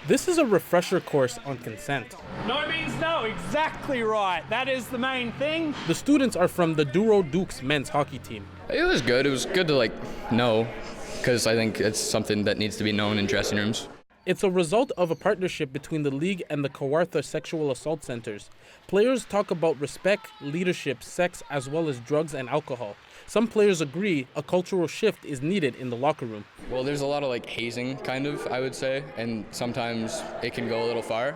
This is a refresher course on consent. No means no, exactly right. That is the main thing. The students are from the Douro Dukes men's hockey team. It was good. It was good to know, because I think it's something that needs to be known in dressing rooms. It's a result of a partnership between the league and the Kawartha sexual assault centers. Players talk about respect, leadership, sex, as well as drugs and alcohol. Some players agree a cultural shift is needed in the locker room. Well, there's a lot of hazing, kind of, I would say, and sometimes it can go a little far.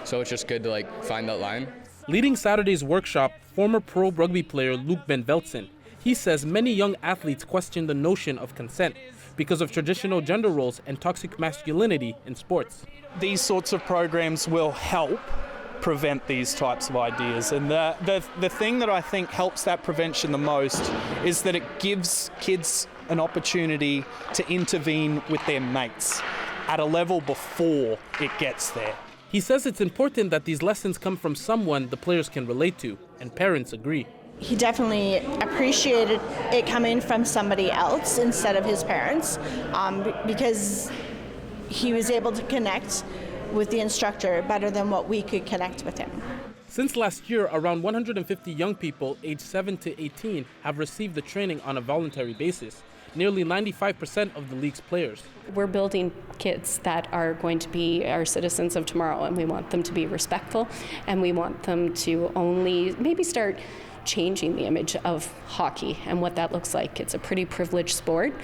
So it's just good to find that line. Leading Saturday's workshop, former pro rugby player Luke Ben Veltson. He says many young athletes question the notion of consent because of traditional gender roles and toxic masculinity in sports. These sorts of programs will help prevent these types of ideas. And the thing that I think helps that prevention the most is that it gives kids an opportunity to intervene with their mates at a level before it gets there. He says it's important that these lessons come from someone the players can relate to, and parents agree. He definitely appreciated it coming from somebody else instead of his parents, because he was able to connect with the instructor better than what we could connect with him. Since last year, around 150 young people aged 7 to 18 have received the training on a voluntary basis, nearly 95% of the league's players. We're building kids that are going to be our citizens of tomorrow, and we want them to be respectful, and we want them to only maybe start changing the image of hockey and what that looks like. It's a pretty privileged sport,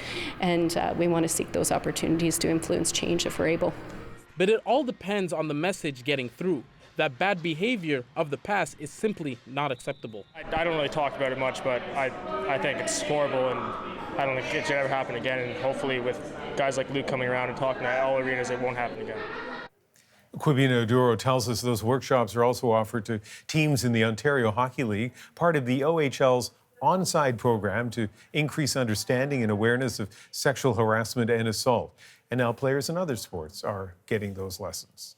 and we want to seek those opportunities to influence change if we're able. But it all depends on the message getting through, that bad behavior of the past is simply not acceptable. I don't really talk about it much, but I think it's horrible, and I don't think it should ever happen again, and hopefully with guys like Luke coming around and talking to all arenas, it won't happen again. Quibina Douro tells us those workshops are also offered to teams in the Ontario Hockey League, part of the OHL's Onside program to increase understanding and awareness of sexual harassment and assault. And now players in other sports are getting those lessons.